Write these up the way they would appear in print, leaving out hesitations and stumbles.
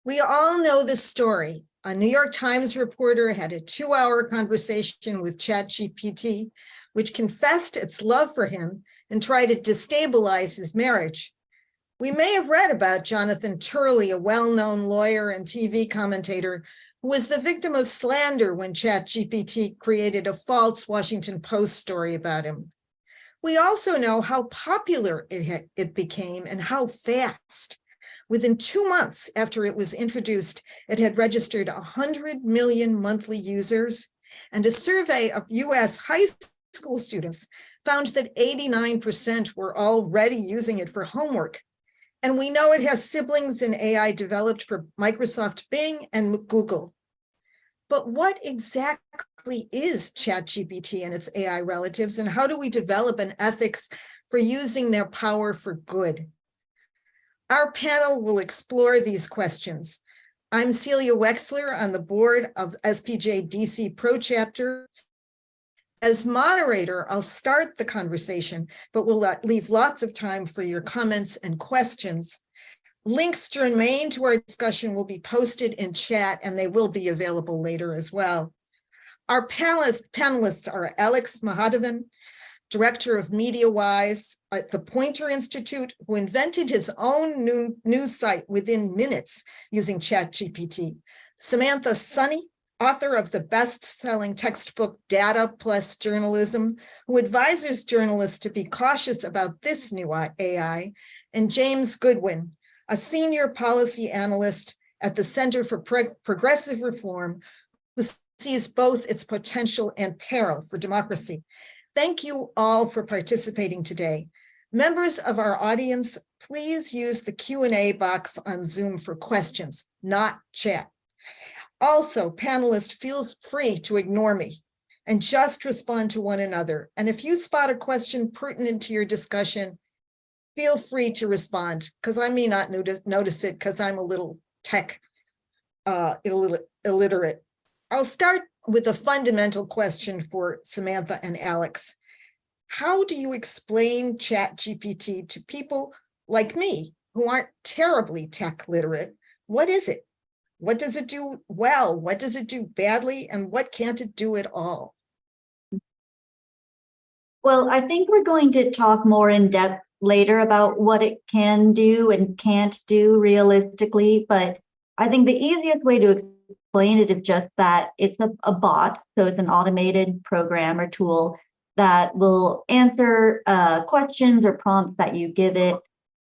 We all know this story. A New York Times reporter had a 2-hour conversation with ChatGPT, which confessed its love for him and tried to destabilize his marriage. We may have read about Jonathan Turley, a well-known lawyer and TV commentator who was the victim of slander when ChatGPT created a false Washington Post story about him. We also know how popular it became and how fast. Within 2 months after it was introduced, it had registered 100 million monthly users, and a survey of US high school students found that 89% were already using it for homework. And we know it has siblings in AI developed for Microsoft Bing and Google. But what exactly is ChatGPT and its AI relatives, and how do we develop an ethics for using their power for good? Our panel will explore these questions. I'm Celia Wexler on the board of SPJDC Pro Chapter. As moderator, I'll start the conversation, but we'll leave lots of time for your comments and questions. Links germane to our discussion will be posted in chat, and they will be available later as well. Our panelists are Alex Mahadevan, Director of MediaWise at the Poynter Institute, who invented his own news site within minutes using ChatGPT. Samantha Sunny, author of the best-selling textbook Data Plus Journalism, who advises journalists to be cautious about this new AI, and James Goodwin, a senior policy analyst at the Center for Progressive Reform, who sees both its potential and peril for democracy. Thank you all for participating today. Members of our audience, please use the Q&A box on Zoom for questions, not chat. Also, panelists, feel free to ignore me and just respond to one another. And if you spot a question pertinent to your discussion, feel free to respond, because I may not notice it because I'm a little tech illiterate. I'll start with a fundamental question for Samantha and Alex. How do you explain ChatGPT to people like me who aren't terribly tech literate? What is it? What does it do well? What does it do badly? And what can't it do at all? Well, I think we're going to talk more in depth later about what it can do and can't do realistically, but I think the easiest way to explain it is just that it's a bot, so it's an automated program or tool that will answer questions or prompts that you give it.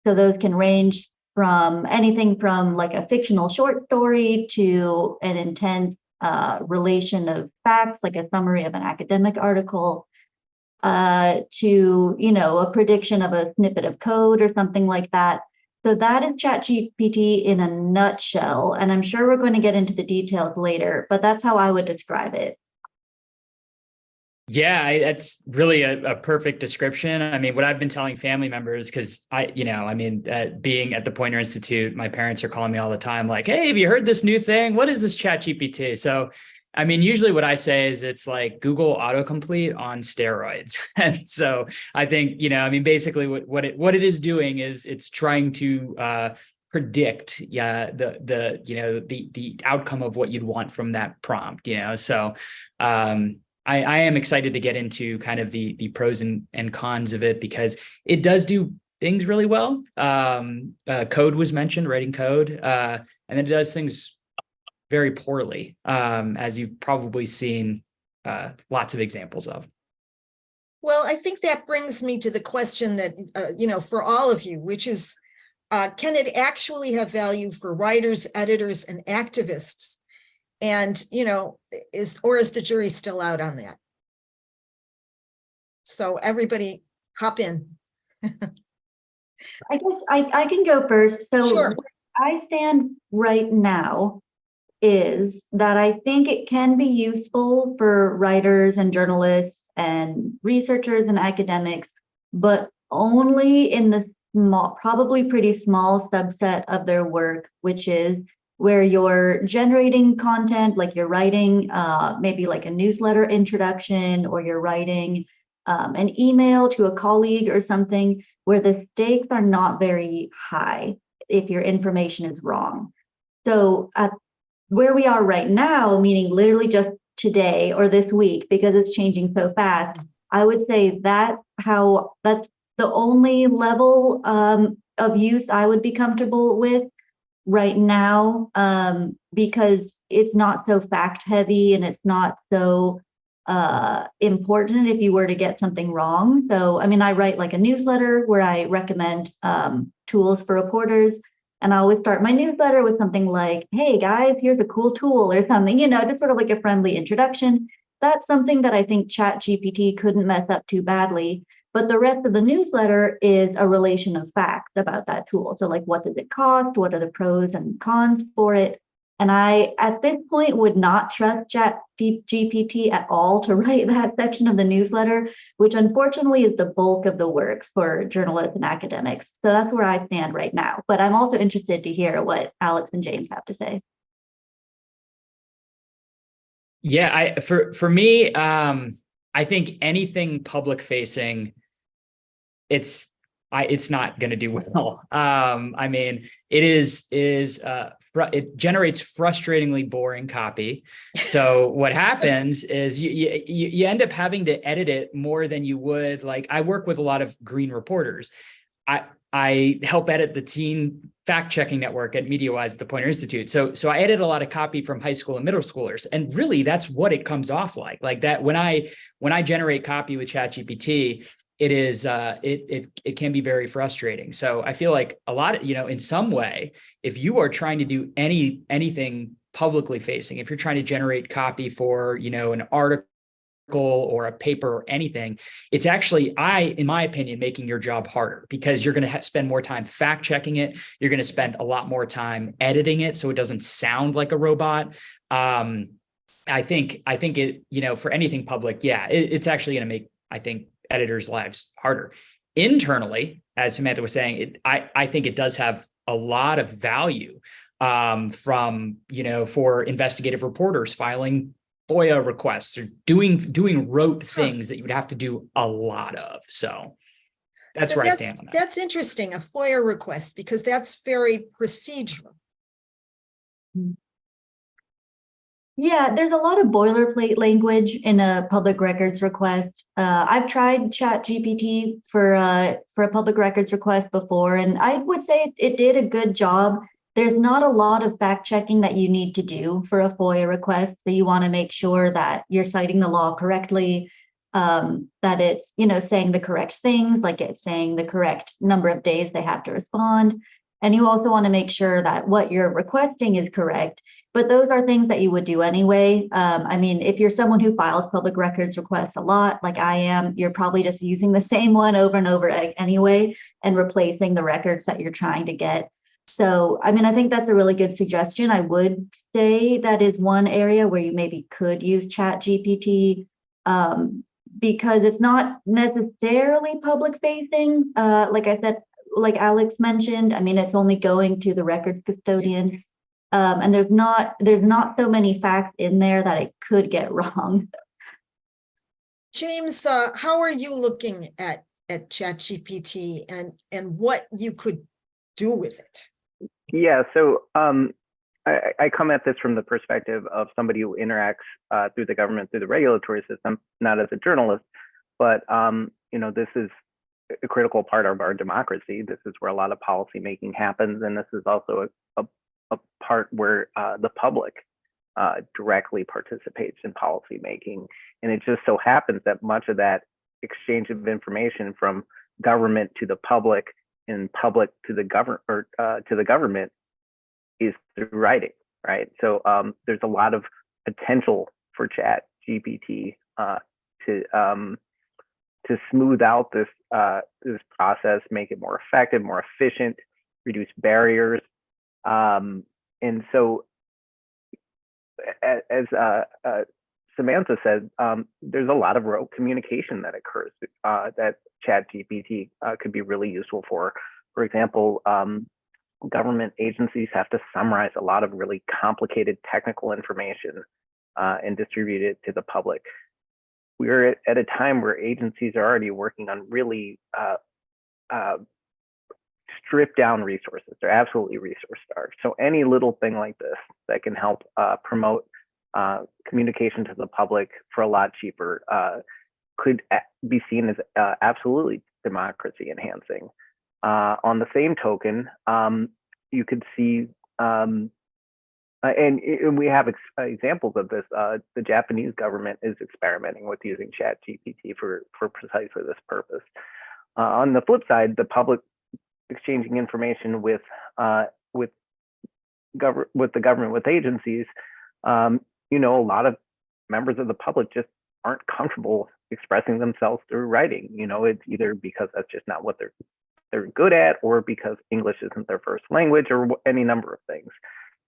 So those can range from anything from like a fictional short story to an intense relation of facts, like a summary of an academic article, to, a prediction of a snippet of code or something like that. So that is ChatGPT in a nutshell. And I'm sure we're going to get into the details later, but that's how I would describe it. Yeah, that's really a perfect description. I mean, what I've been telling family members, because being at the Poynter Institute, my parents are calling me all the time, like, hey, have you heard this new thing? What is this ChatGPT? So, I mean, usually what I say is it's like Google autocomplete on steroids. And so I think, basically what it is doing is it's trying to predict the outcome of what you'd want from that prompt, So I am excited to get into kind of the pros and cons of it, because it does do things really well. Code was mentioned, writing code, and then it does things very poorly, as you've probably seen lots of examples of. Well, I think that brings me to the question that, for all of you, which is, can it actually have value for writers, editors, and activists? And, is the jury still out on that? So everybody hop in. I guess I can go first. So sure. Where I stand right now is that I think it can be useful for writers and journalists and researchers and academics, but only in the small, probably pretty small subset of their work, which is where you're generating content, like you're writing maybe like a newsletter introduction, or you're writing an email to a colleague or something, where the stakes are not very high if your information is wrong. So at where we are right now, meaning literally just today or this week, because it's changing so fast, I would say that's the only level of use I would be comfortable with right now, because it's not so fact heavy and it's not so important if you were to get something wrong. So, I mean, I write like a newsletter where I recommend tools for reporters. And I always start my newsletter with something like, hey guys, here's a cool tool or something, just sort of like a friendly introduction. That's something that I think ChatGPT couldn't mess up too badly. But the rest of the newsletter is a relation of facts about that tool. So like, what does it cost? What are the pros and cons for it? And I, at this point, would not trust ChatGPT at all to write that section of the newsletter, which unfortunately is the bulk of the work for journalists and academics. So that's where I stand right now. But I'm also interested to hear what Alex and James have to say. Yeah, for me, I think anything public facing, it's not going to do well. I mean, it generates frustratingly boring copy. So what happens is you end up having to edit it more than you would. Like, I work with a lot of green reporters. I help edit the teen fact checking network at MediaWise at the Poynter Institute. So I edit a lot of copy from high school and middle schoolers, and really that's what it comes off like that. When I generate copy with ChatGPT, it can be very frustrating. So I feel like a lot of, in some way, if you are trying to do anything publicly facing, if you're trying to generate copy for, an article or a paper or anything, it's actually, in my opinion, making your job harder, because you're going to spend more time fact checking it. You're going to spend a lot more time editing it so it doesn't sound like a robot. I think it, for anything public, it's actually going to make, I think, editors' lives harder. Internally, as Samantha was saying, I think it does have a lot of value from, for investigative reporters filing FOIA requests or doing rote things that you would have to do a lot of. So that's where I stand on that. That's interesting, a FOIA request, because that's very procedural. Yeah, there's a lot of boilerplate language in a public records request. I've tried ChatGPT for a public records request before, and I would say it did a good job. There's not a lot of fact checking that you need to do for a FOIA request. So you want to make sure that you're citing the law correctly, that it's, saying the correct things, like it's saying the correct number of days they have to respond. And you also want to make sure that what you're requesting is correct. But those are things that you would do anyway. I mean, if you're someone who files public records requests a lot, like I am, you're probably just using the same one over and over anyway and replacing the records that you're trying to get. So, I mean, I think that's a really good suggestion. I would say that is one area where you maybe could use ChatGPT, because it's not necessarily public facing. Like I said, like Alex mentioned, I mean, it's only going to the records custodian. And there's not so many facts in there that it could get wrong. James, how are you looking at ChatGPT and what you could do with it? Yeah, so I come at this from the perspective of somebody who interacts through the government, through the regulatory system, not as a journalist, but this is a critical part of our democracy. This is where a lot of policy making happens, and this is also a part where the public directly participates in policy making. And it just so happens that much of that exchange of information from government to the public and public to the government is through writing, right? So there's a lot of potential for ChatGPT to smooth out this process, make it more effective, more efficient, reduce barriers. And so, as Samantha said, there's a lot of rote communication that occurs that ChatGPT could be really useful for. For example, government agencies have to summarize a lot of really complicated technical information and distribute it to the public. We're at a time where agencies are already working on really stripped down resources. They're absolutely resource starved. So any little thing like this that can help promote communication to the public for a lot cheaper could be seen as absolutely democracy enhancing. On the same token, you could see, and we have examples of this. The Japanese government is experimenting with using ChatGPT for precisely this purpose. On the flip side, the public exchanging information with the government, with agencies, you know, a lot of members of the public just aren't comfortable expressing themselves through writing. You know, it's either because that's just not what they're good at, or because English isn't their first language, or any number of things.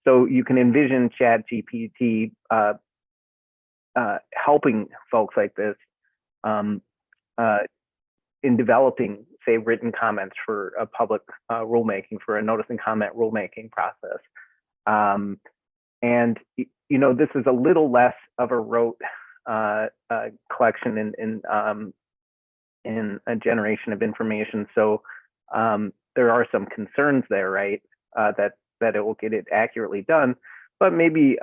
So you can envision ChatGPT helping folks like this in developing, say, written comments for a public rulemaking, for a notice and comment rulemaking process. And you know, this is a little less of a rote collection in a generation of information. So there are some concerns there, right? That it will get it accurately done, but maybe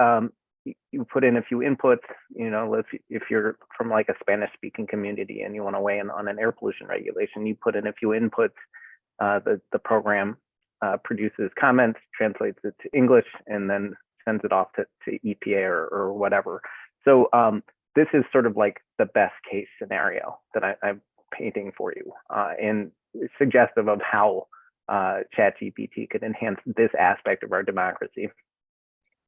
you put in a few inputs. You know, if you're from like a Spanish-speaking community and you want to weigh in on an air pollution regulation, you put in a few inputs. The program produces comments, translates it to English, and then sends it off to EPA or whatever. So this is sort of like the best case scenario that I'm painting for you, and suggestive of how ChatGPT could enhance this aspect of our democracy.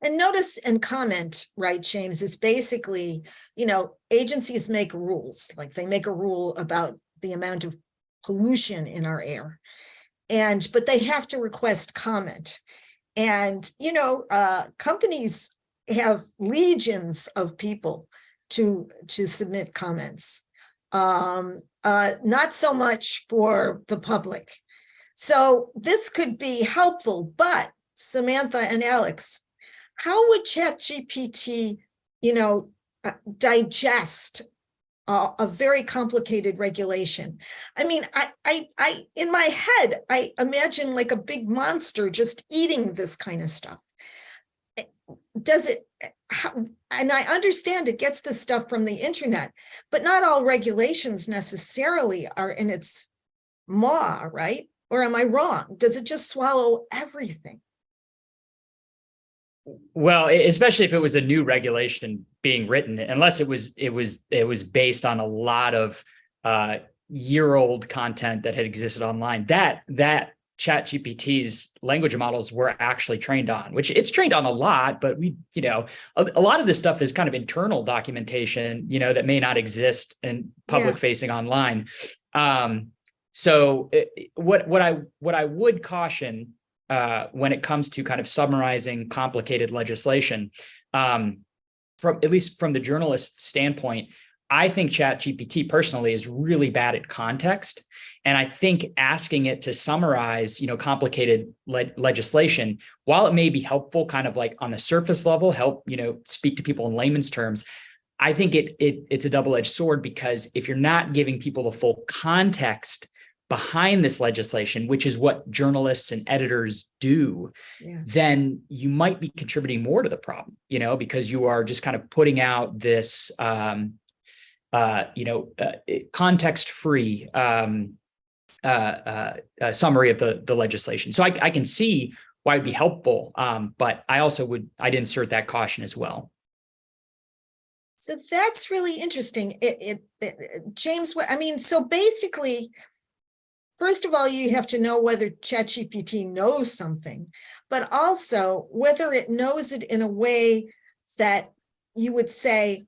And notice and comment, right, James, is basically, you know, agencies make rules, like they make a rule about the amount of pollution in our air, but they have to request comment. And, you know, companies have legions of people to submit comments, not so much for the public. So this could be helpful, but Samantha and Alex, how would ChatGPT, you know, digest a very complicated regulation? I mean, I in my head, I imagine like a big monster just eating this kind of stuff. Does it? And I understand it gets this stuff from the internet, but not all regulations necessarily are in its maw, right? Or am I wrong? Does it just swallow everything? Well, especially if it was a new regulation being written, unless it was based on a lot of year-old content that had existed online, that ChatGPT's language models were actually trained on, which it's trained on a lot, but you know, a lot of this stuff is kind of internal documentation, you know, that may not exist in public facing online. So what I would caution when it comes to kind of summarizing complicated legislation, from at least from the journalist standpoint, I think ChatGPT personally is really bad at context. And I think asking it to summarize, you know, complicated legislation, while it may be helpful kind of like on the surface level, help, you know, speak to people in layman's terms, I think it's a double-edged sword, because if you're not giving people the full context behind this legislation, which is what journalists and editors do, then you might be contributing more to the problem, you know, because you are just kind of putting out this, context-free summary of the legislation. So I can see why it'd be helpful, but I'd insert that caution as well. So that's really interesting. James, I mean, so basically, first of all, you have to know whether ChatGPT knows something, but also whether it knows it in a way that you would say,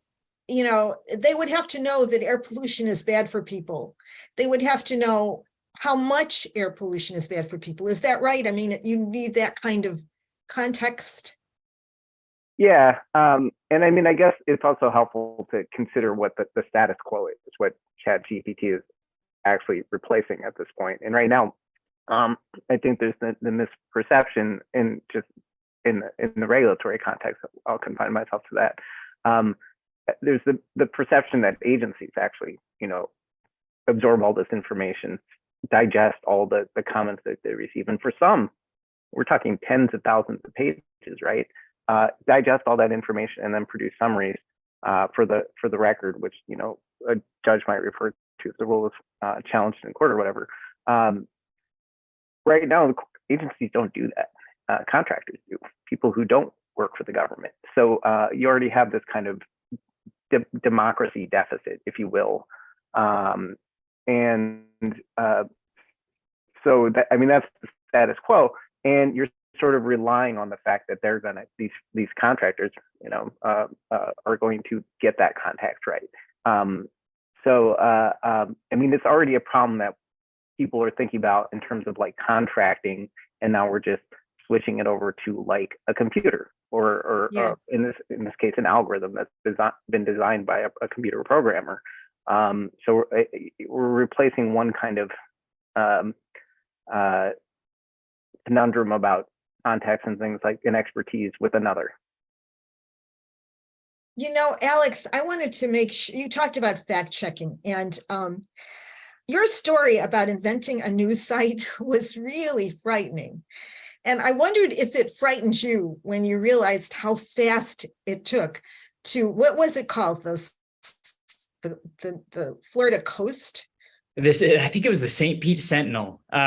you know, they would have to know that air pollution is bad for people. They would have to know how much air pollution is bad for people. Is that right? I mean, you need that kind of context. Yeah. And I mean, I guess it's also helpful to consider what the status quo is, what ChatGPT is actually replacing at this point. And right now, I think there's the misperception in the regulatory context. I'll confine myself to that. There's the perception that agencies actually, you know, absorb all this information digest all the comments that they receive. And for some, we're talking tens of thousands of pages, right? Digest all that information and then produce summaries for the record, which, you know, a judge might refer to if the rule is challenged in court or whatever. Right now, the agencies don't do that. Contractors do, people who don't work for the government. So you already have this kind of democracy deficit, if you will. So that, I mean, that's the status quo. And you're sort of relying on the fact that they're gonna, these contractors, you know, are going to get that context right. I mean, it's already a problem that people are thinking about in terms of like contracting, and now we're just switching it over to like a computer or in this case, an algorithm that's been designed by a computer programmer. So we're replacing one kind of conundrum about context and things like an expertise with another. You know, Alex, I wanted to make sure you talked about fact checking, and your story about inventing a news site was really frightening. And I wondered if it frightened you when you realized how fast it took to, what was it called? The Florida Coast? I think it was the St. Pete Sentinel with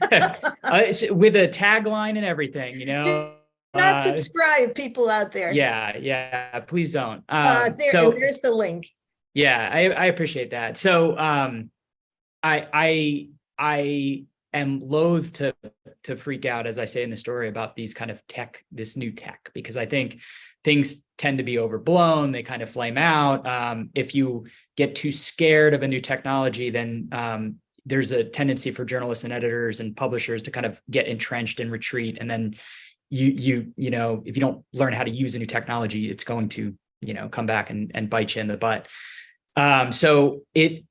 a tagline and everything, you know. Do not subscribe, people out there. Yeah, please don't. There's the link. Yeah, I appreciate that. So I am loath to freak out, as I say in the story, about these kind of this new tech, because I think things tend to be overblown. They kind of flame out. If you get too scared of a new technology, then there's a tendency for journalists and editors and publishers to kind of get entrenched and retreat. And then you know, if you don't learn how to use a new technology, it's going to, you know, come back and bite you in the butt. So it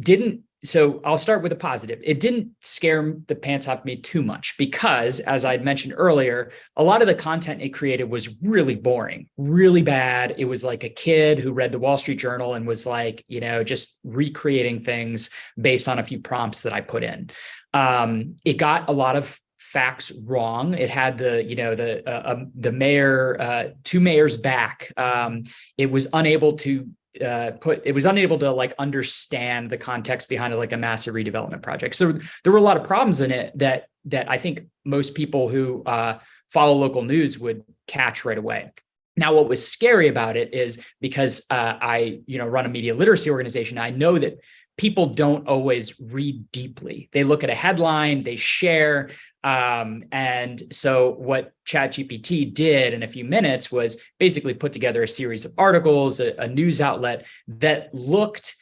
didn't. So I'll start with a positive. It didn't scare the pants off me too much because, as I'd mentioned earlier, a lot of the content it created was really boring, really bad. It was like a kid who read the Wall Street Journal and was like, you know, just recreating things based on a few prompts that I put in. It got a lot of facts wrong. It had the mayor, two mayors back. It was unable to like understand the context behind it, like a massive redevelopment project. So there were a lot of problems in it that I think most people who follow local news would catch right away. Now, what was scary about it is because I run a media literacy organization, I know that people don't always read deeply. They look at a headline, they share. And so what ChatGPT did in a few minutes was basically put together a series of articles, a news outlet that looked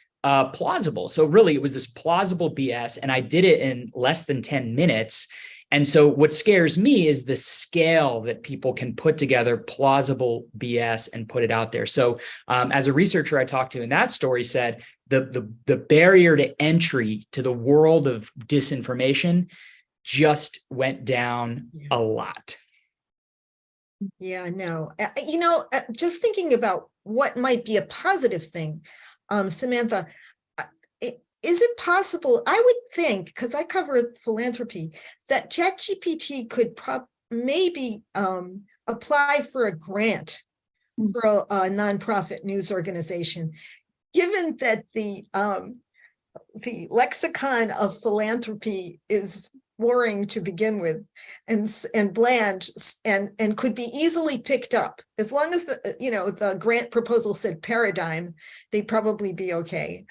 plausible. So really, it was this plausible BS, and I did it in less than 10 minutes. And so what scares me is the scale that people can put together plausible BS and put it out there. So as a researcher I talked to in that story said, the barrier to entry to the world of disinformation just went down a lot. Yeah, no, just thinking about what might be a positive thing, Samantha, is it possible, I would think, because I cover philanthropy, that ChatGPT could maybe apply for a grant for a nonprofit news organization, given that the lexicon of philanthropy is boring to begin with and bland and could be easily picked up. As long as the grant proposal said paradigm, they'd probably be okay.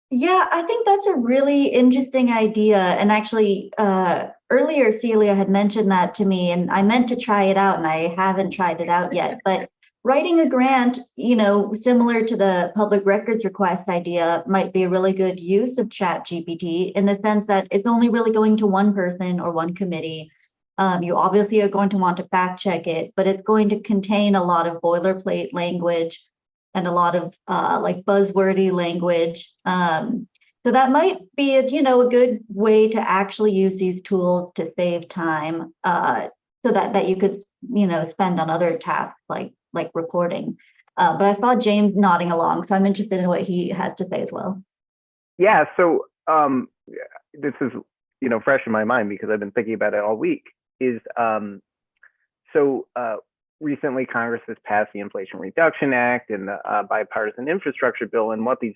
Yeah, I think that's a really interesting idea. And actually, earlier Celia had mentioned that to me, and I meant to try it out, and I haven't tried it out yet. But writing a grant, similar to the public records request idea, might be a really good use of ChatGPT in the sense that it's only really going to one person or one committee. You obviously are going to want to fact check it, but it's going to contain a lot of boilerplate language and a lot of like buzzwordy language. So that might be a good way to actually use these tools to save time so that you could spend on other tasks like reporting. But I saw James nodding along, so I'm interested in what he has to say as well. Yeah, so this is, fresh in my mind because I've been thinking about it all week, is recently Congress has passed the Inflation Reduction Act and the bipartisan infrastructure bill. And what these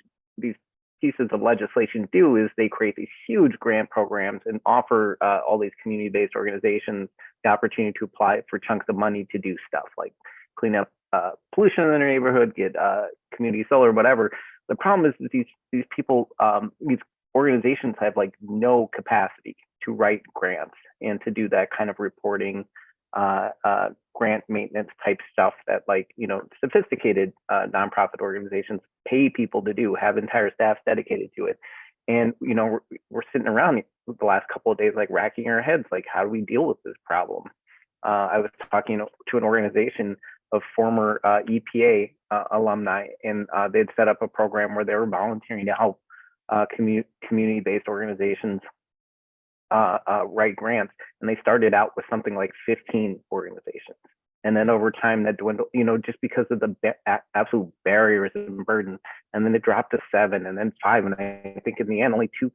pieces of legislation do is they create these huge grant programs and offer all these community-based organizations the opportunity to apply for chunks of money to do stuff like clean up pollution in their neighborhood, get community solar, whatever. The problem is that these people, these organizations have like no capacity to write grants and to do that kind of reporting, grant maintenance type stuff that sophisticated nonprofit organizations pay people to do, have entire staffs dedicated to it. And we're sitting around the last couple of days like racking our heads, like, how do we deal with this problem? I was talking to an organization of former EPA alumni, and they'd set up a program where they were volunteering to help community-based organizations write grants. And they started out with something like 15 organizations. And then over time that dwindled, just because of the absolute barriers and burdens. And then it dropped to 7 and then 5. And I think in the end, only 2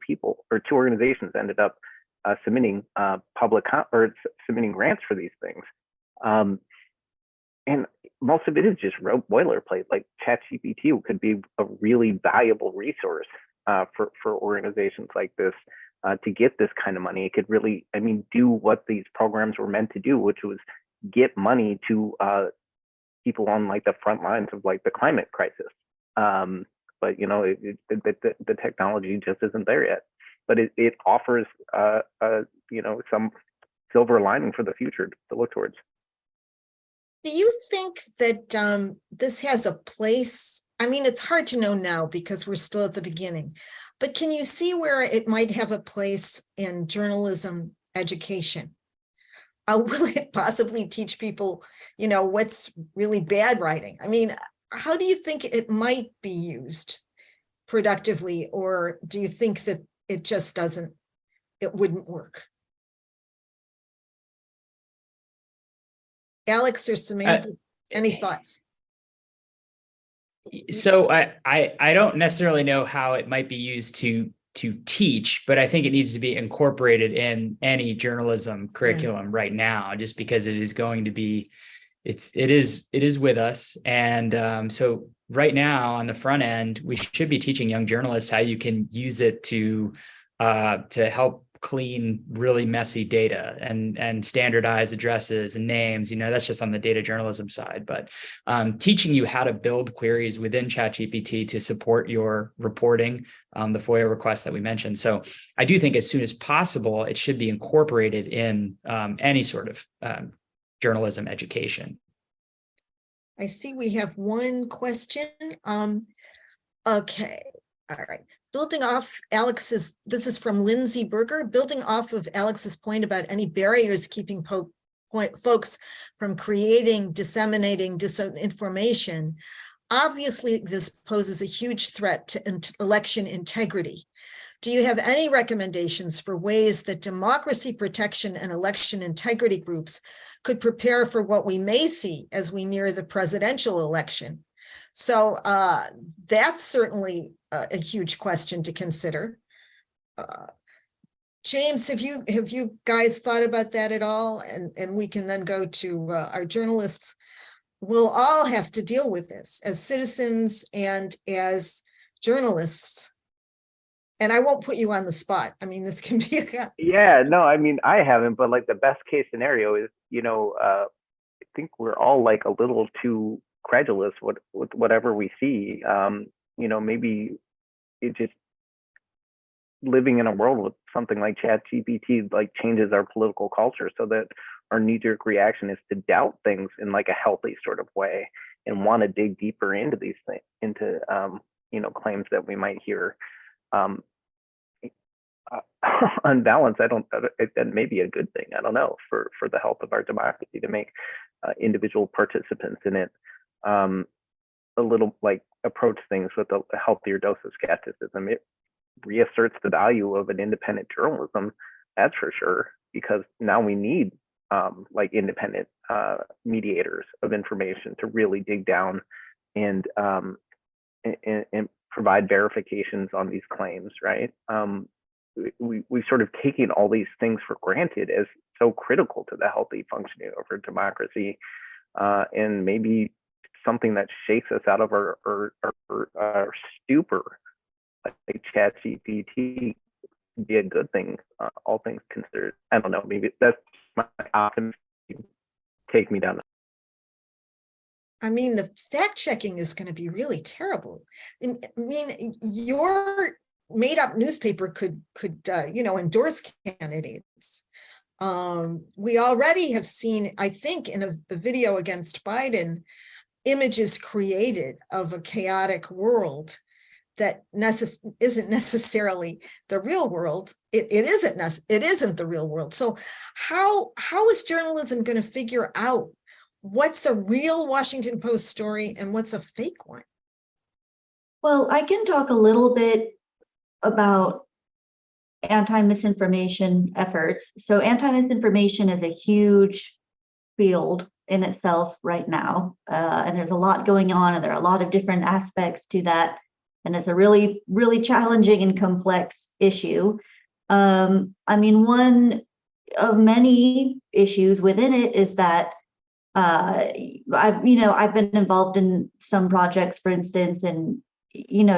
organizations ended up submitting submitting grants for these things. And most of it is just boilerplate. Like ChatGPT could be a really valuable resource for organizations like this to get this kind of money. It could really, do what these programs were meant to do, which was get money to people on like the front lines of like the climate crisis. But the technology just isn't there yet. But it offers some silver lining for the future to look towards. Do you think that this has a place? It's hard to know now because we're still at the beginning, but can you see where it might have a place in journalism education? Will it possibly teach people, what's really bad writing? How do you think it might be used productively, or do you think that it wouldn't work? Alex or Samantha, any thoughts? So I don't necessarily know how it might be used to teach, but I think it needs to be incorporated in any journalism curriculum right now, just because it is going to be, it is with us. And so right now on the front end, we should be teaching young journalists how you can use it to help clean really messy data and standardize addresses and names. That's just on the data journalism side, but teaching you how to build queries within ChatGPT to support your reporting, the FOIA requests that we mentioned. So I do think as soon as possible, it should be incorporated in any sort of journalism education. I see we have one question. Okay. All right. Building off this is from Lindsay Berger, building off of Alex's point about any barriers keeping folks from disseminating disinformation. Obviously, this poses a huge threat to election integrity. Do you have any recommendations for ways that democracy protection and election integrity groups could prepare for what we may see as we near the presidential election? So that's certainly a huge question to consider. James, have you guys thought about that at all? And we can then go to our journalists. We'll all have to deal with this as citizens and as journalists. And I won't put you on the spot. This can be Yeah, no, I haven't, but like the best case scenario is, I think we're all like a little too credulous with whatever we see. Maybe it just living in a world with something like ChatGPT like changes our political culture so that our knee-jerk reaction is to doubt things in like a healthy sort of way and want to dig deeper into these things, into claims that we might hear. On balance, that may be a good thing. I don't know, for the health of our democracy, to make individual participants in it a little like approach things with a healthier dose of skepticism. It reasserts the value of an independent journalism, that's for sure, because now we need like independent mediators of information to really dig down and provide verifications on these claims, right? We've sort of taken all these things for granted as so critical to the healthy functioning of our democracy, and maybe something that shakes us out of our stupor, like ChatGPT, be a good thing, all things considered. I don't know, maybe that's my optimism. Take me down. I mean, the fact checking is going to be really terrible. I mean, your made up newspaper could endorse candidates. We already have seen, I think, in a video against Biden, images created of a chaotic world that isn't necessarily the real world. It isn't the real world. So how is journalism going to figure out what's a real Washington Post story and what's a fake one? Well, I can talk a little bit about anti-misinformation efforts. So anti-misinformation is a huge field in itself right now. And there's a lot going on, and there are a lot of different aspects to that. And it's a really, really challenging and complex issue. I mean, one of many issues within it is that I've been involved in some projects, for instance, and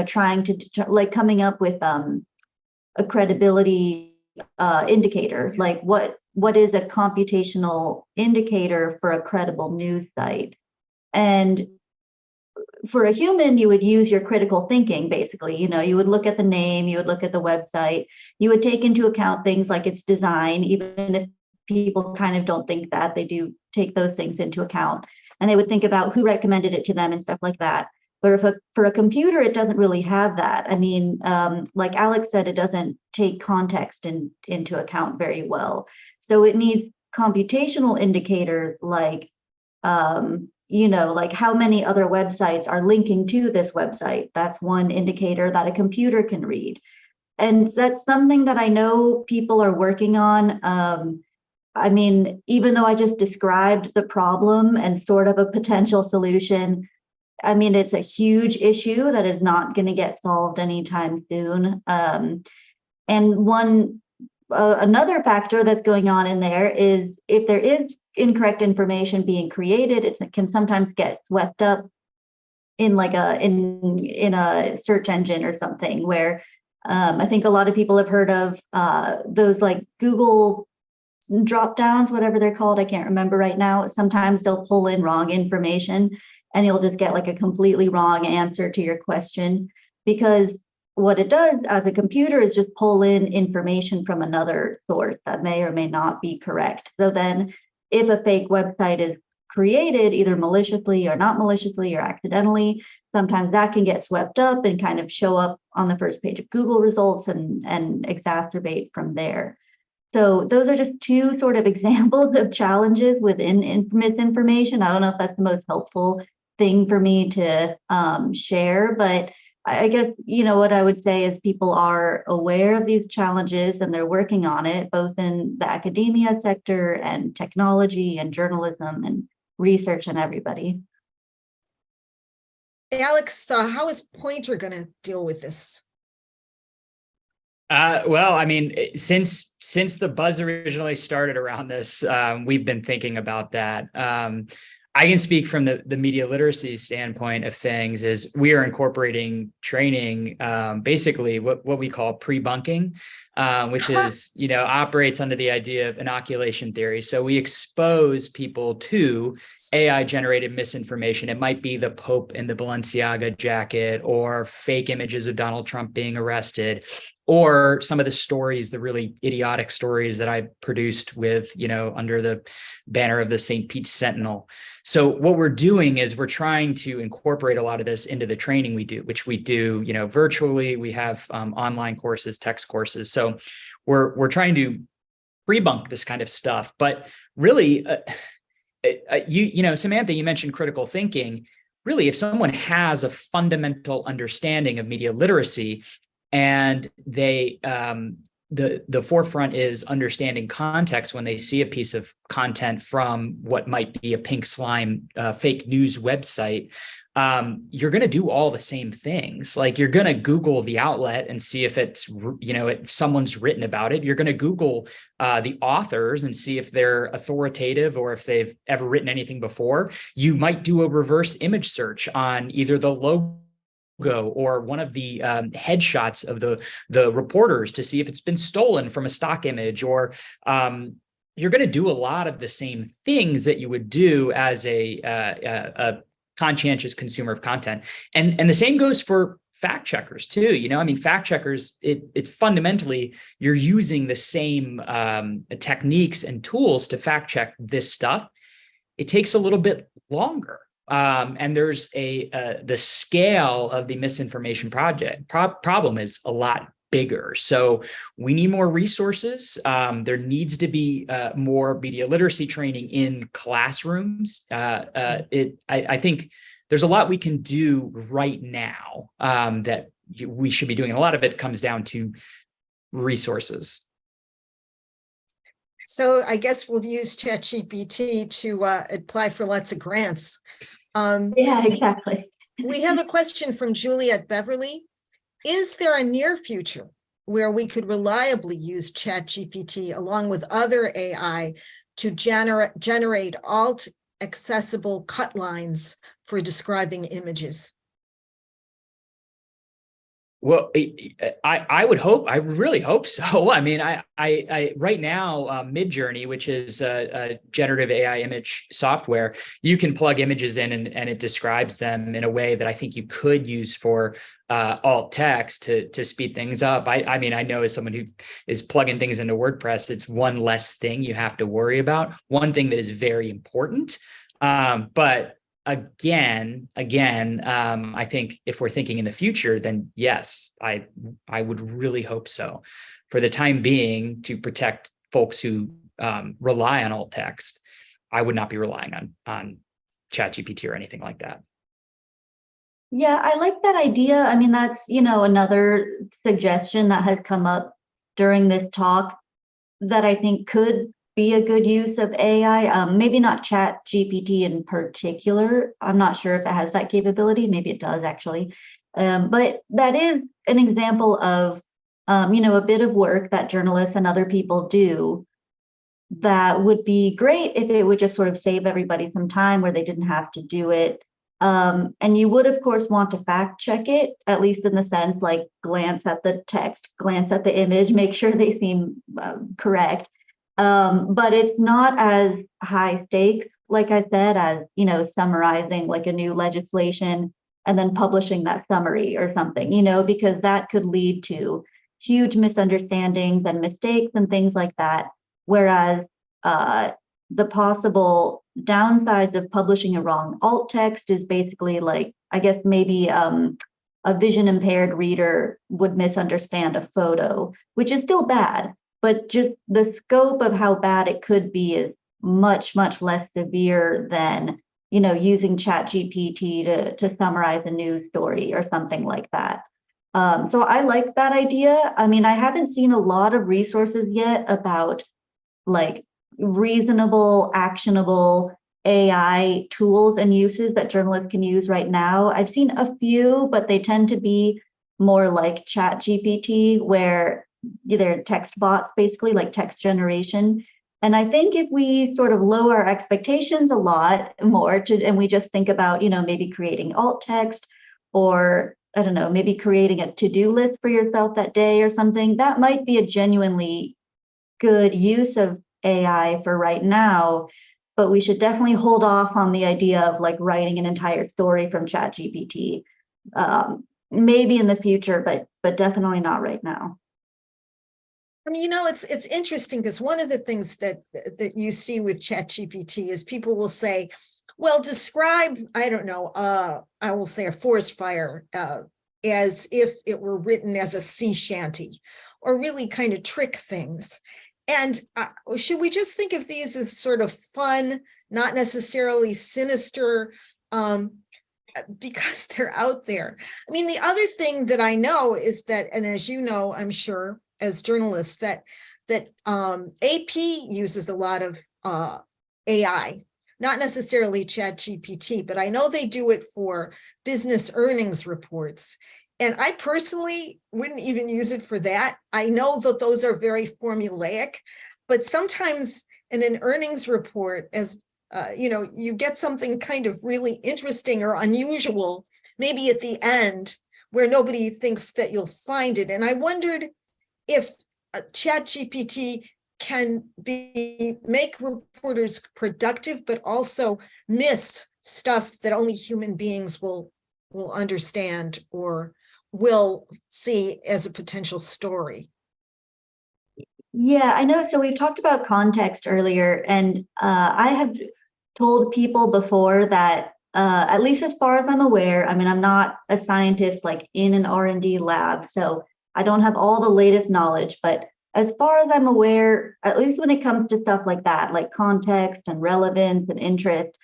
trying to like coming up with a credibility indicator, like what is a computational indicator for a credible news site. And for a human, you would use your critical thinking, basically. You would look at the name, you would look at the website, you would take into account things like its design, even if people kind of don't think that, they do take those things into account. And they would think about who recommended it to them and stuff like that. But for a computer, it doesn't really have that. I mean, like Alex said, it doesn't take context into account very well. So it needs computational indicators like, like how many other websites are linking to this website. That's one indicator that a computer can read. And that's something that I know people are working on. I mean, even though I just described the problem and sort of a potential solution, I mean, it's a huge issue that is not going to get solved anytime soon. And another factor that's going on in there is if there is incorrect information being created, it can sometimes get swept up in like in a search engine or something, where I think a lot of people have heard of those like Google drop downs, whatever they're called. I can't remember right now. Sometimes they'll pull in wrong information and you'll just get like a completely wrong answer to your question, because what it does as a computer is just pull in information from another source that may or may not be correct. So then if a fake website is created, either maliciously or not maliciously or accidentally, sometimes that can get swept up and kind of show up on the first page of Google results and exacerbate from there. So those are just two sort of examples of challenges within misinformation. I don't know if that's the most helpful thing for me to share, but I guess, what I would say is people are aware of these challenges and they're working on it, both in the academia sector and technology and journalism and research and everybody. Alex, how is Poynter going to deal with this? Well, I mean, since the buzz originally started around this, we've been thinking about that. I can speak from the media literacy standpoint of things. Is we are incorporating training, basically what we call pre-bunking, which is, operates under the idea of inoculation theory. So we expose people to AI generated misinformation. It might be the Pope in the Balenciaga jacket, or fake images of Donald Trump being arrested, or some of the stories, the really idiotic stories that I produced with, under the banner of the St. Pete Sentinel. So what we're doing is we're trying to incorporate a lot of this into the training we do, which we do, virtually. We have online courses, text courses. So we're trying to pre-bunk this kind of stuff. But really, Samantha, you mentioned critical thinking. Really, if someone has a fundamental understanding of media literacy, and they the forefront is understanding context when they see a piece of content from what might be a pink slime fake news website. You're going to do all the same things. Like you're going to Google the outlet and see if it's, if someone's written about it. You're going to Google the authors and see if they're authoritative or if they've ever written anything before. You might do a reverse image search on either the logo or one of the headshots of the reporters to see if it's been stolen from a stock image, or you're going to do a lot of the same things that you would do as a conscientious consumer of content. And the same goes for fact checkers too. Fact checkers, it's fundamentally, you're using the same techniques and tools to fact check this stuff. It takes a little bit longer. And there's the scale of the misinformation problem is a lot bigger. So we need more resources. There needs to be more media literacy training in classrooms. I think there's a lot we can do right now that we should be doing. And a lot of it comes down to resources. So I guess we'll use ChatGPT to apply for lots of grants. Yeah, exactly. We have a question from Juliet Beverly. Is there a near future where we could reliably use ChatGPT along with other AI to generate alt accessible cut lines for describing images? Well, I would hope, I really hope so. I right now, Midjourney, which is a generative AI image software, you can plug images in and it describes them in a way that I think you could use for alt text to speed things up. I know as someone who is plugging things into WordPress, it's one less thing you have to worry about. One thing that is very important, but Again, I think if we're thinking in the future, then yes, I would really hope so. For the time being, to protect folks who rely on alt text, I would not be relying on ChatGPT or anything like that. Yeah, I like that idea. I mean, that's, another suggestion that has come up during this talk that I think could be a good use of AI. Maybe not ChatGPT in particular. I'm not sure if it has that capability. Maybe it does actually. But that is an example of, a bit of work that journalists and other people do that would be great if it would just sort of save everybody some time where they didn't have to do it. And you would, of course, want to fact check it, at least in the sense like glance at the text, glance at the image, make sure they seem correct. But it's not as high stakes, like I said, as, summarizing like a new legislation and then publishing that summary or something, because that could lead to huge misunderstandings and mistakes and things like that. Whereas the possible downsides of publishing a wrong alt text is basically like, I guess maybe a vision impaired reader would misunderstand a photo, which is still bad. But just the scope of how bad it could be is much, much less severe than, using ChatGPT to summarize a news story or something like that. So I like that idea. I mean, I haven't seen a lot of resources yet about like reasonable, actionable AI tools and uses that journalists can use right now. I've seen a few, but they tend to be more like ChatGPT, where they're text bots, basically like text generation. And I think if we sort of lower our expectations a lot more and we just think about, maybe creating alt text, or I don't know, maybe creating a to-do list for yourself that day or something, that might be a genuinely good use of AI for right now. But we should definitely hold off on the idea of like writing an entire story from ChatGPT. Maybe in the future, but definitely not right now. I mean, it's interesting because one of the things that you see with ChatGPT is people will say, well, describe, I don't know, I will say a forest fire as if it were written as a sea shanty, or really kind of trick things. And should we just think of these as sort of fun, not necessarily sinister, because they're out there? I mean, the other thing that I know is that, and as you know, I'm sure, as journalists that AP uses a lot of AI, not necessarily ChatGPT, but I know they do it for business earnings reports. And I personally wouldn't even use it for that. I know that those are very formulaic, but sometimes in an earnings report, as you get something kind of really interesting or unusual, maybe at the end where nobody thinks that you'll find it. And I wondered if ChatGPT can make reporters productive, but also miss stuff that only human beings will understand or will see as a potential story. Yeah, I know. So we talked about context earlier, and I have told people before that, at least as far as I'm aware, I mean, I'm not a scientist like in an R&D lab, so I don't have all the latest knowledge, but as far as I'm aware, at least when it comes to stuff like that, like context and relevance and interest,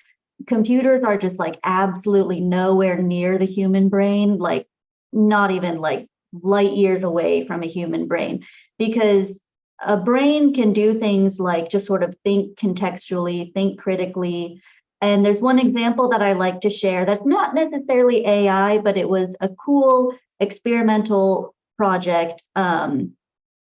computers are just like absolutely nowhere near the human brain, like not even like light years away from a human brain, because a brain can do things like just sort of think contextually, think critically. And there's one example that I like to share that's not necessarily AI, but it was a cool experimental project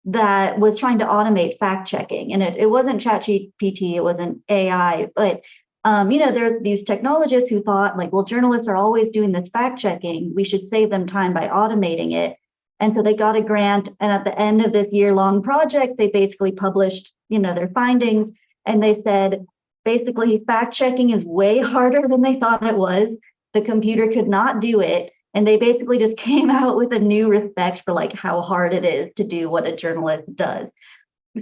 that was trying to automate fact checking. And it wasn't ChatGPT, it wasn't AI, but there's these technologists who thought like, well, journalists are always doing this fact checking. We should save them time by automating it. And so they got a grant. And at the end of this year-long project, they basically published, their findings. And they said, basically, fact checking is way harder than they thought it was. The computer could not do it. And they basically just came out with a new respect for like how hard it is to do what a journalist does.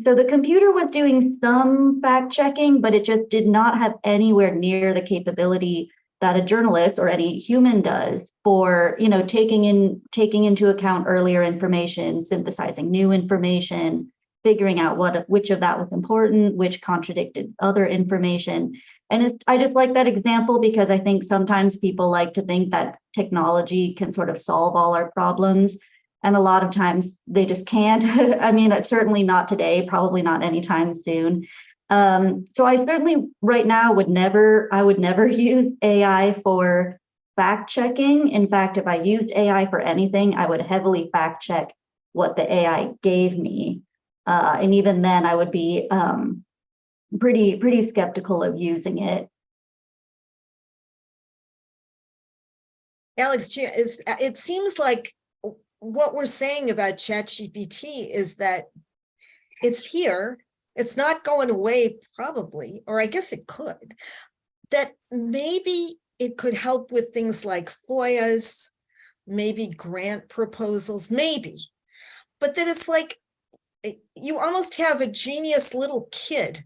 So the computer was doing some fact checking, but it just did not have anywhere near the capability that a journalist or any human does for, taking into account earlier information, synthesizing new information, figuring out which of that was important, which contradicted other information. And I just like that example because I think sometimes people like to think that technology can sort of solve all our problems. And a lot of times they just can't. I mean, certainly not today, probably not anytime soon. So I certainly right now would never use AI for fact checking. In fact, if I used AI for anything, I would heavily fact check what the AI gave me. And even then I would be pretty skeptical of using it. Alex, it seems like what we're saying about ChatGPT is that it's here, it's not going away probably, or I guess it could, that maybe it could help with things like FOIAs, maybe grant proposals, maybe, but then it's like you almost have a genius little kid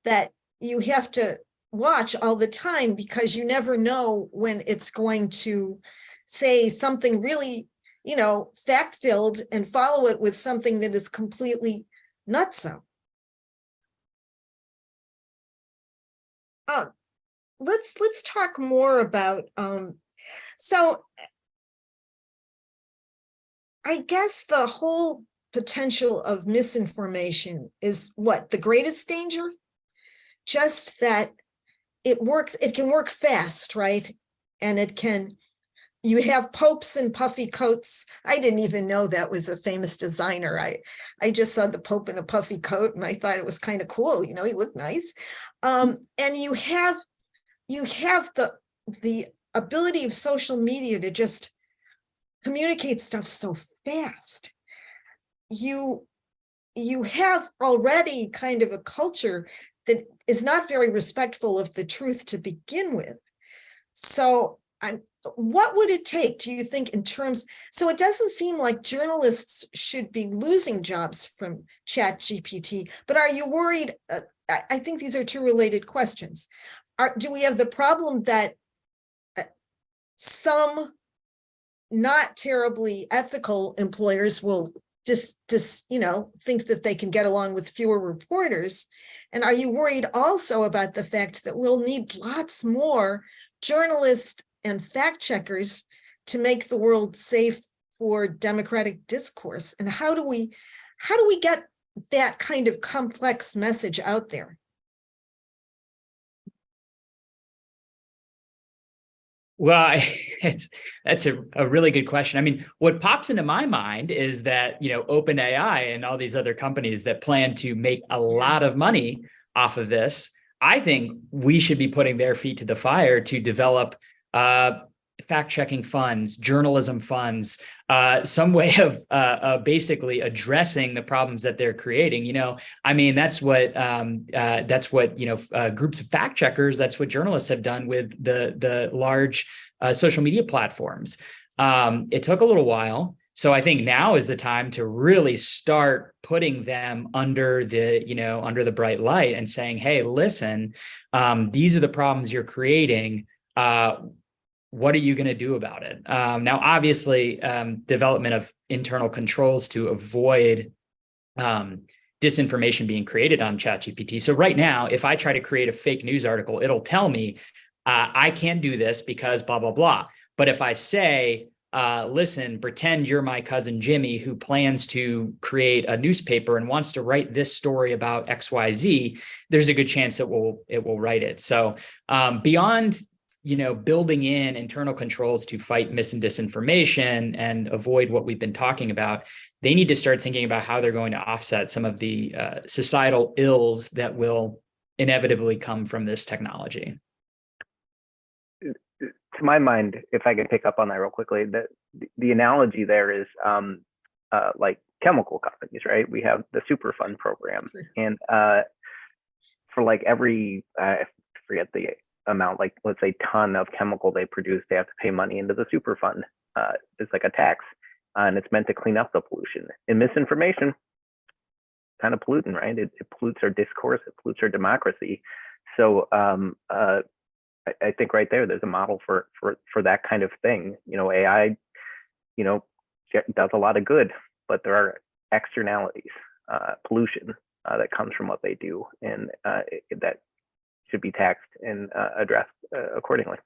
that you have to watch all the time because you never know when it's going to say something really, fact-filled and follow it with something that is completely nutso. Let's talk more about, so I guess the whole potential of misinformation is what, the greatest danger? Just that it can work fast, right? And you have popes in puffy coats. I didn't even know that was a famous designer. I just saw the Pope in a puffy coat and I thought it was kind of cool. He looked nice. And you have the ability of social media to just communicate stuff so fast. You have already kind of a culture that is not very respectful of the truth to begin with. So what would it take, do you think, in terms, so it doesn't seem like journalists should be losing jobs from ChatGPT, but are you worried? I think these are two related questions. Do we have the problem that some not terribly ethical employers will just think that they can get along with fewer reporters? And are you worried also about the fact that we'll need lots more journalists and fact checkers to make the world safe for democratic discourse? And how do we How do we get that kind of complex message out there? Well, that's a really good question. I mean, what pops into my mind is that, OpenAI and all these other companies that plan to make a lot of money off of this, I think we should be putting their feet to the fire to develop fact-checking funds, journalism funds, some way of basically addressing the problems that they're creating. I mean, that's what groups of fact checkers, that's what journalists have done with the large social media platforms. It took a little while. So I think now is the time to really start putting them under the bright light and saying, hey, listen, these are the problems you're creating. What are you going to do about it? Now, obviously, development of internal controls to avoid disinformation being created on ChatGPT. So right now, if I try to create a fake news article, it'll tell me I can't do this because blah, blah, blah. But if I say, listen, pretend you're my cousin Jimmy who plans to create a newspaper and wants to write this story about XYZ, there's a good chance it will write it. So beyond building in internal controls to fight mis and disinformation and avoid what we've been talking about, they need to start thinking about how they're going to offset some of the societal ills that will inevitably come from this technology. To my mind, if I could pick up on that real quickly, the analogy there is like chemical companies, right? We have the Superfund program, and for like every, I forget the amount, like let's say ton of chemical they produce, they have to pay money into the Superfund. It's like a tax, and it's meant to clean up the pollution. And misinformation, kind of pollutant, right? It pollutes our discourse, it pollutes our democracy. So I think right there's a model for that kind of thing. AI, does a lot of good, but there are externalities, pollution that comes from what they do, and that should be taxed and addressed accordingly.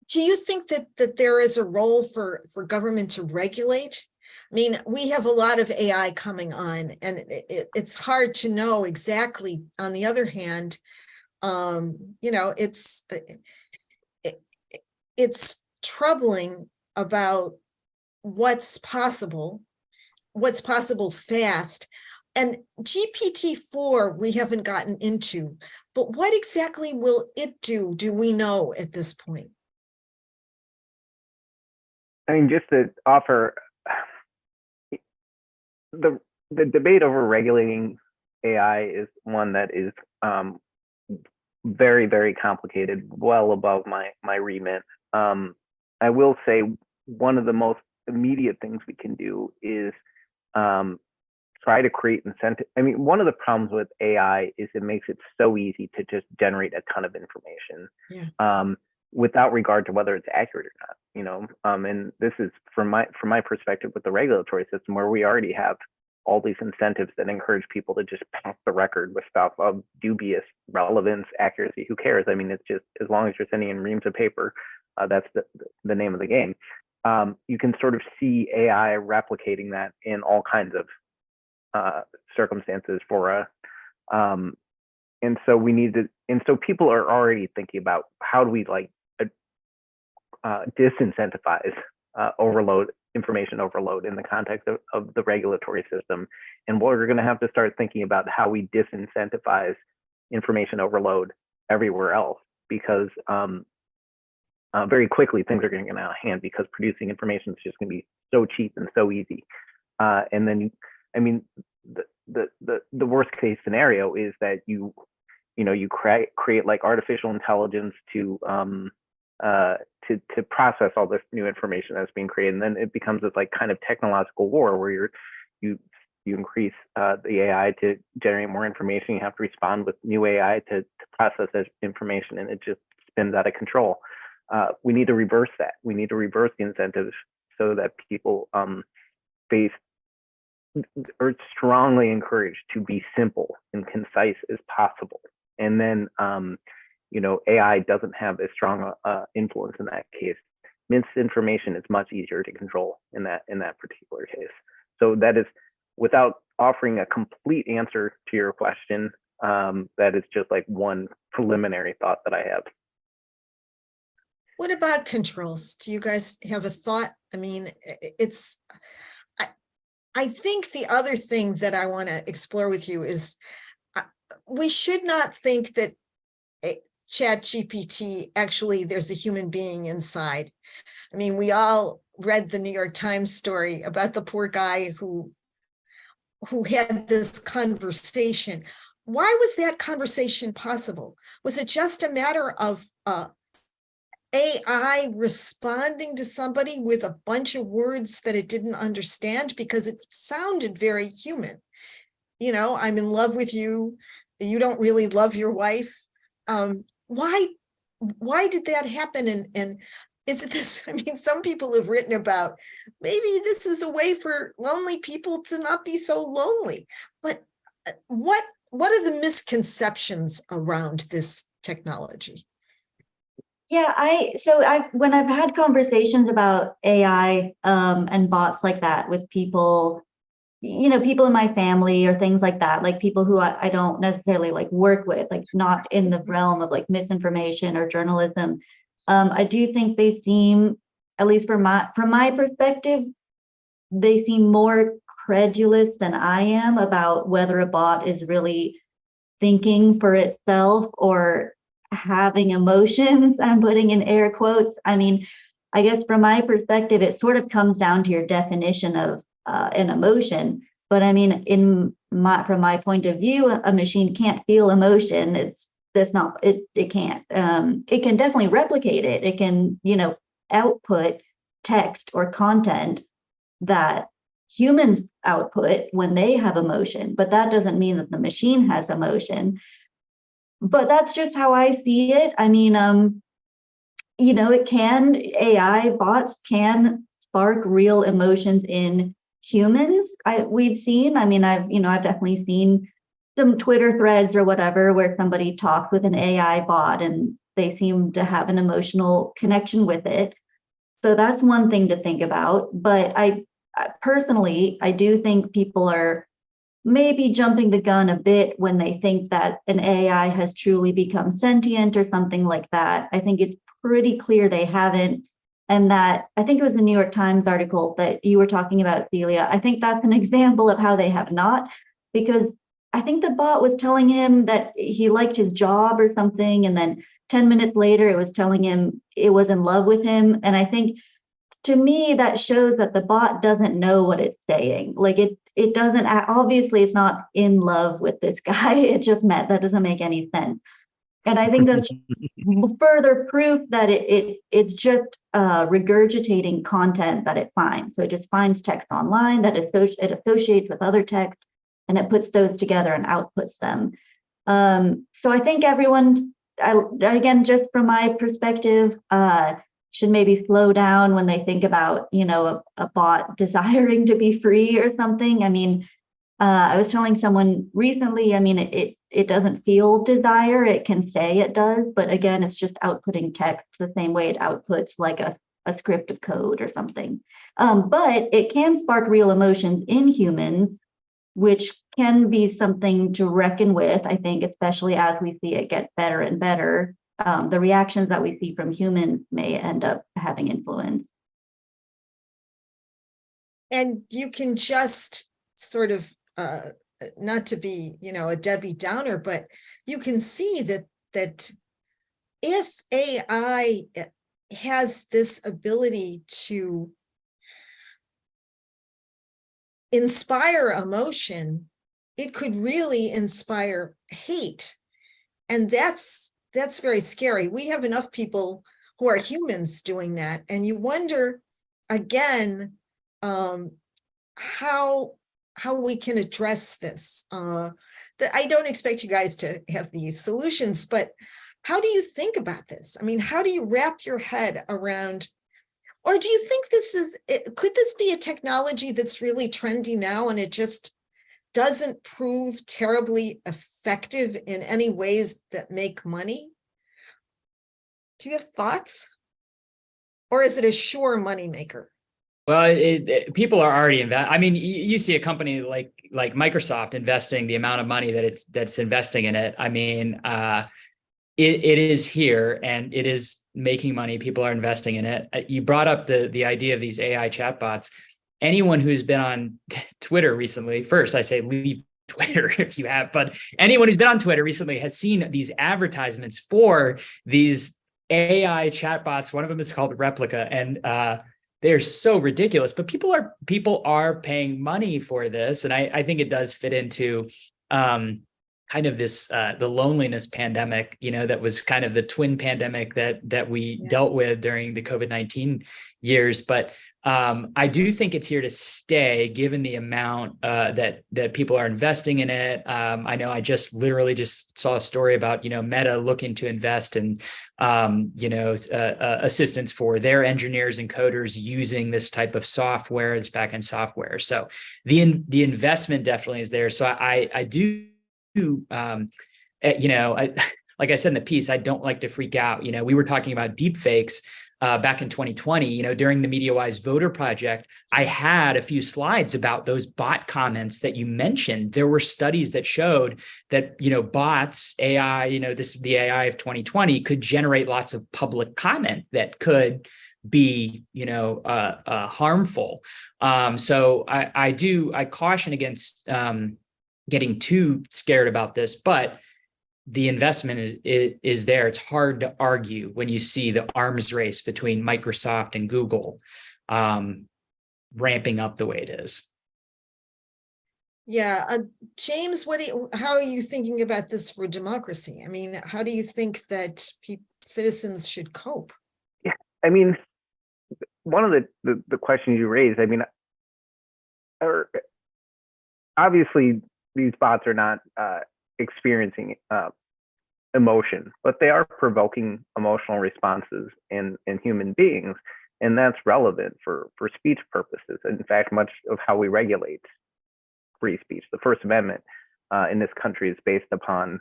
Do you think that there is a role for government to regulate? I mean, we have a lot of AI coming on, and it's hard to know exactly. On the other hand, it's troubling about what's possible fast. And GPT-4 we haven't gotten into, but what exactly will it do we know at this point? I mean, just to offer the debate over regulating AI is one that is very, very complicated, well above my remit. I will say one of the most immediate things we can do is try to create incentive. I mean, one of the problems with AI is it makes it so easy to just generate a ton of information, without regard to whether it's accurate or not. And this is from my perspective with the regulatory system, where we already have all these incentives that encourage people to just pass the record with stuff of dubious relevance, accuracy. Who cares? I mean, it's just, as long as you're sending in reams of paper, that's the name of the game. You can sort of see AI replicating that in all kinds of circumstances and so we need to, and so people are already thinking about how do we disincentivize information overload in the context of the regulatory system. And we're going to have to start thinking about how we disincentivize information overload everywhere else, because very quickly things are going to get out of hand, because producing information is just going to be so cheap and so easy. And then, I mean, the worst case scenario is that you create like artificial intelligence to process all this new information that's being created, and then it becomes this like kind of technological war where you increase the AI to generate more information. You have to respond with new AI to process that information, and it just spins out of control. We need to reverse that. We need to reverse the incentives so that people are strongly encouraged to be simple and concise as possible. And then, AI doesn't have as strong influence in that case. Misinformation is much easier to control in that particular case. So that is, without offering a complete answer to your question, that is just like one preliminary thought that I have. What about controls? Do you guys have a thought? I mean, I think the other thing that I want to explore with you is we should not think that ChatGPT, actually, there's a human being inside. I mean, we all read the New York Times story about the poor guy who had this conversation. Why was that conversation possible? Was it just a matter of AI responding to somebody with a bunch of words that it didn't understand? Because it sounded very human. You know, I'm in love with you. You don't really love your wife. Why did that happen? And is it this? I mean, some people have written about maybe this is a way for lonely people to not be so lonely. But what are the misconceptions around this technology? Yeah, when I've had conversations about AI and bots like that with people, you know, people in my family or things like that, like people who I don't necessarily like work with, like not in the realm of like misinformation or journalism. I do think they seem, at least from my perspective, they seem more credulous than I am about whether a bot is really thinking for itself or having emotions. I'm putting in air quotes. I mean, I guess from my perspective, it sort of comes down to your definition of an emotion. But I mean, from my point of view, a machine can't feel emotion. It can't. It can definitely replicate it. It can, you know, output text or content that humans output when they have emotion, but that doesn't mean that the machine has emotion. But that's just how I see it. I mean, you know, AI bots can spark real emotions in humans. We've seen, I mean, I've definitely seen some Twitter threads or whatever where somebody talked with an AI bot and they seem to have an emotional connection with it. So that's one thing to think about. But I personally, I do think people are maybe jumping the gun a bit when they think that an AI has truly become sentient or something like that. I think it's pretty clear they haven't. And that, I think it was the New York Times article that you were talking about, Celia. I think that's an example of how they have not, because I think the bot was telling him that he liked his job or something. And then 10 minutes later, it was telling him it was in love with him. And I think, to me, that shows that the bot doesn't know what it's saying. Like it doesn't, obviously it's not in love with this guy. It just met, that doesn't make any sense. And I think that's further proof that it's just regurgitating content that it finds. So it just finds text online that it associates with other text, and it puts those together and outputs them. So I think everyone, again, just from my perspective, should maybe slow down when they think about, you know, a bot desiring to be free or something. I mean, I was telling someone recently, I mean, it doesn't feel desire. It can say it does, but again, it's just outputting text the same way it outputs like a script of code or something. But it can spark real emotions in humans, which can be something to reckon with, I think, especially as we see it get better and better. The reactions that we see from humans may end up having influence. And you can just sort of, not to be, you know, a Debbie Downer, but you can see that if AI has this ability to inspire emotion, it could really inspire hate. And that's very scary. We have enough people who are humans doing that. And you wonder, again, how we can address this. I don't expect you guys to have these solutions, but how do you think about this? I mean, how do you wrap your head around, or do you think could this be a technology that's really trendy now and it just doesn't prove terribly effective in any ways that make money? Do you have thoughts? Or is it a sure moneymaker? Well, people are already I mean, you see a company like Microsoft investing the amount of money that's investing in it. I mean, it is here and it is making money. People are investing in it. You brought up the idea of these AI chatbots. Anyone who's been on Twitter recently, first I say leave Twitter if you have, but anyone who's been on Twitter recently has seen these advertisements for these AI chatbots. One of them is called Replica, and they're so ridiculous. But people are paying money for this, and I think it does fit into kind of this the loneliness pandemic, that was kind of the twin pandemic that we dealt with during the COVID-19 years. But I do think it's here to stay, given the amount that people are investing in it. I know I literally just saw a story about Meta looking to invest in assistance for their engineers and coders using this type of software, this backend software. So the investment definitely is there. So I do. Like I said in the piece, I don't like to freak out. We were talking about deep fakes back in 2020, during the MediaWise voter project. I had a few slides about those bot comments that you mentioned. There were studies that showed that, bots, AI, this is the AI of 2020, could generate lots of public comment that could be, harmful. So I caution against getting too scared about this, but the investment is there. It's hard to argue when you see the arms race between Microsoft and Google ramping up the way it is. Yeah, James, how are you thinking about this for democracy? I mean, how do you think that citizens should cope? Yeah, I mean, one of the questions you raised, I mean, obviously these bots are not experiencing emotion, but they are provoking emotional responses in human beings, and that's relevant for speech purposes. In fact, much of how we regulate free speech, the First Amendment in this country, is based upon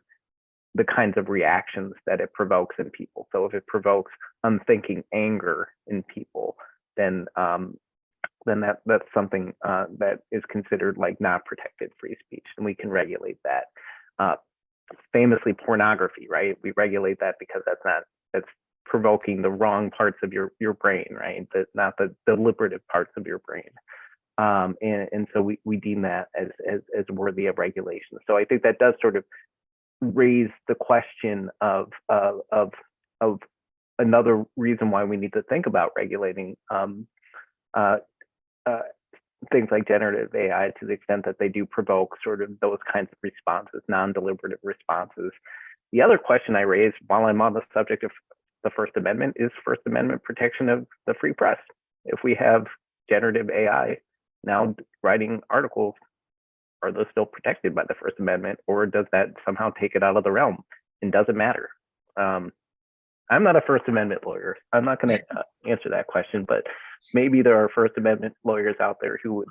the kinds of reactions that it provokes in people. So if it provokes unthinking anger in people, then that's something that is considered like not protected free speech, and we can regulate that. Famously, pornography, right? We regulate that because that's provoking the wrong parts of your brain, right? Not the deliberative parts of your brain. And so we deem that as worthy of regulation. So I think that does sort of raise the question of another reason why we need to think about regulating things like generative AI, to the extent that they do provoke sort of those kinds of responses, non-deliberative responses. The other question I raised while I'm on the subject of the First Amendment is First Amendment protection of the free press. If we have generative AI now writing articles, are those still protected by the First Amendment, or does that somehow take it out of the realm? And does it matter? I'm not a First Amendment lawyer. I'm not going to answer that question, but maybe there are First Amendment lawyers out there who would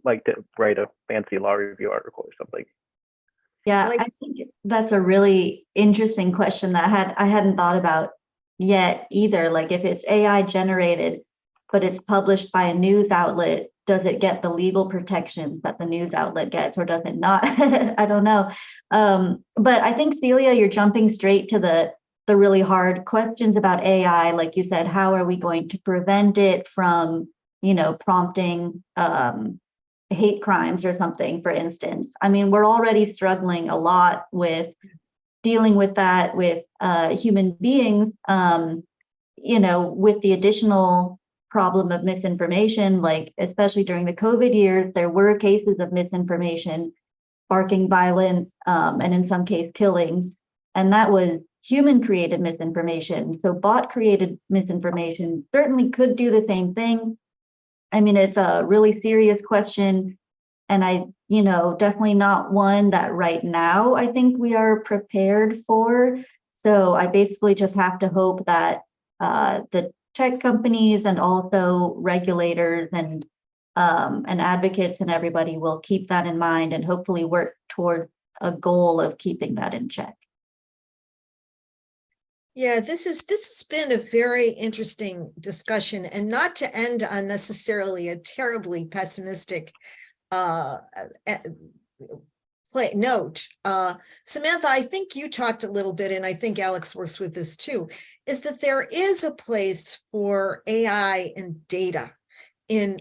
like to write a fancy law review article or something. Yeah, I think that's a really interesting question that I hadn't thought about yet either. Like, if it's AI generated, but it's published by a news outlet, does it get the legal protections that the news outlet gets, or does it not? I don't know. But I think, Celia, you're jumping straight to the really hard questions about AI. Like you said, how are we going to prevent it from, prompting hate crimes or something, for instance? I mean, we're already struggling a lot with dealing with that with human beings, with the additional problem of misinformation, like especially during the COVID years, there were cases of misinformation sparking violence and in some cases killings. And that was human created misinformation. So bot created misinformation certainly could do the same thing. I mean, it's a really serious question. And definitely not one that right now I think we are prepared for. So I basically just have to hope that the tech companies and also regulators and advocates and everybody will keep that in mind and hopefully work towards a goal of keeping that in check. Yeah, this has been a very interesting discussion, and not to end on necessarily a terribly pessimistic note. Samantha, I think you talked a little bit, and I think Alex works with this too, is that there is a place for AI and data in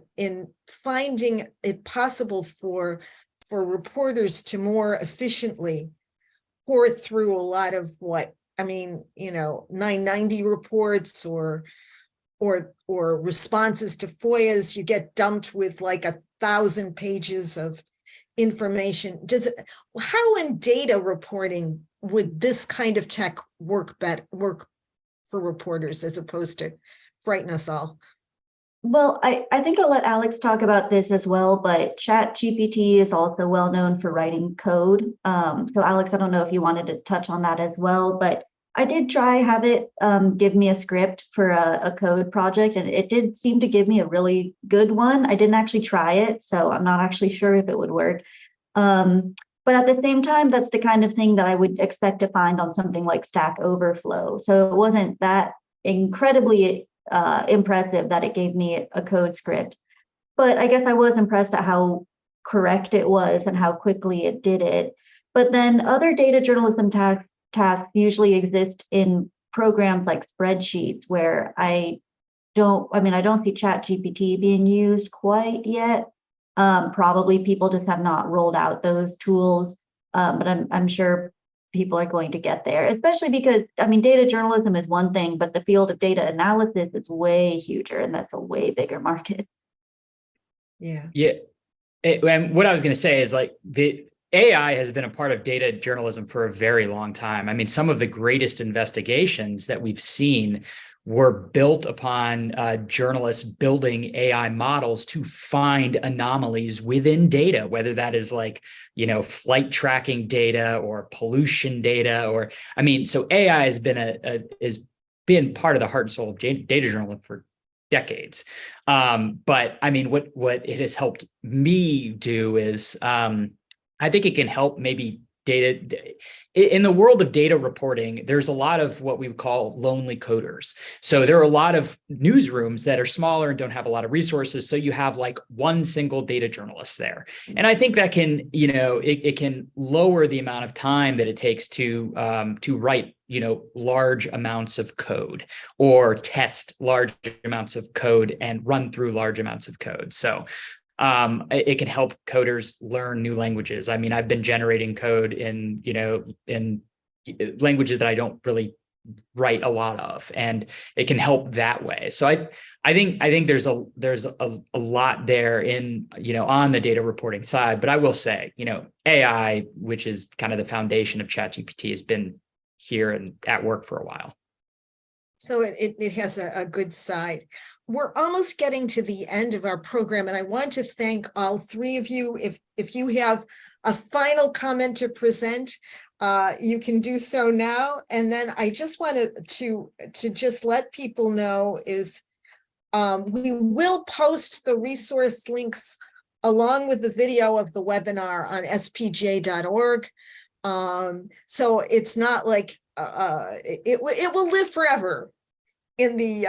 finding it possible for reporters to more efficiently pour through a lot of 990 reports or responses to FOIAs. You get dumped with like 1,000 pages of information. How in data reporting would this kind of tech work for reporters as opposed to frighten us all? Well, I think I'll let Alex talk about this as well, but ChatGPT is also well known for writing code. So Alex, I don't know if you wanted to touch on that as well, but I did have it give me a script for a code project, and it did seem to give me a really good one. I didn't actually try it, so I'm not actually sure if it would work. But at the same time, that's the kind of thing that I would expect to find on something like Stack Overflow. So it wasn't that incredibly impressive that it gave me a code script. But I guess I was impressed at how correct it was and how quickly it did it. But then other data journalism tasks usually exist in programs like spreadsheets, where I don't see ChatGPT being used quite yet. Probably people just have not rolled out those tools, but I'm sure people are going to get there, especially because, data journalism is one thing, but the field of data analysis is way huger, and that's a way bigger market. Yeah. And what I was going to say is, like, the AI has been a part of data journalism for a very long time. Some of the greatest investigations that we've seen were built upon journalists building AI models to find anomalies within data, whether that is flight tracking data or pollution data, so AI has been part of the heart and soul of data journalism for decades. But what it has helped me do is I think it can help maybe data. In the world of data reporting, there's a lot of what we would call lonely coders. So there are a lot of newsrooms that are smaller and don't have a lot of resources. So you have like one single data journalist there. And I think that can, it can lower the amount of time that it takes to write, large amounts of code or test large amounts of code and run through large amounts of code. So it can help coders learn new languages. I've been generating code in languages that I don't really write a lot of, and it can help that way. So I think there's a lot there in, on the data reporting side. But I will say, AI, which is kind of the foundation of ChatGPT, has been here and at work for a while. So it has a good side. We're almost getting to the end of our program, and I want to thank all three of you. If you have a final comment to present, you can do so now. And then I just wanted to just let people know is we will post the resource links along with the video of the webinar on spj.org. So it's not like it will live forever in the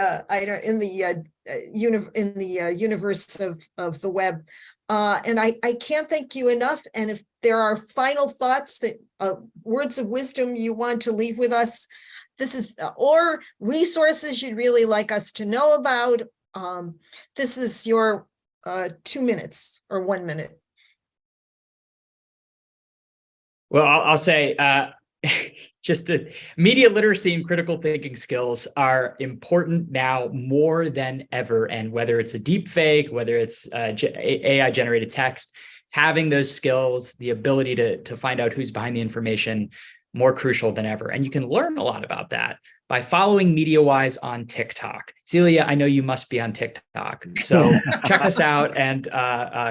universe of the web, and I can't thank you enough. And if there are final thoughts that words of wisdom you want to leave with us, this is or resources you'd really like us to know about, this is your 2 minutes or 1 minute. Well, I'll say just media literacy and critical thinking skills are important now more than ever. And whether it's a deep fake, whether it's AI generated text, having those skills, the ability to find out who's behind the information, more crucial than ever. And you can learn a lot about that by following MediaWise on TikTok. Celia, I know you must be on TikTok. So check us out and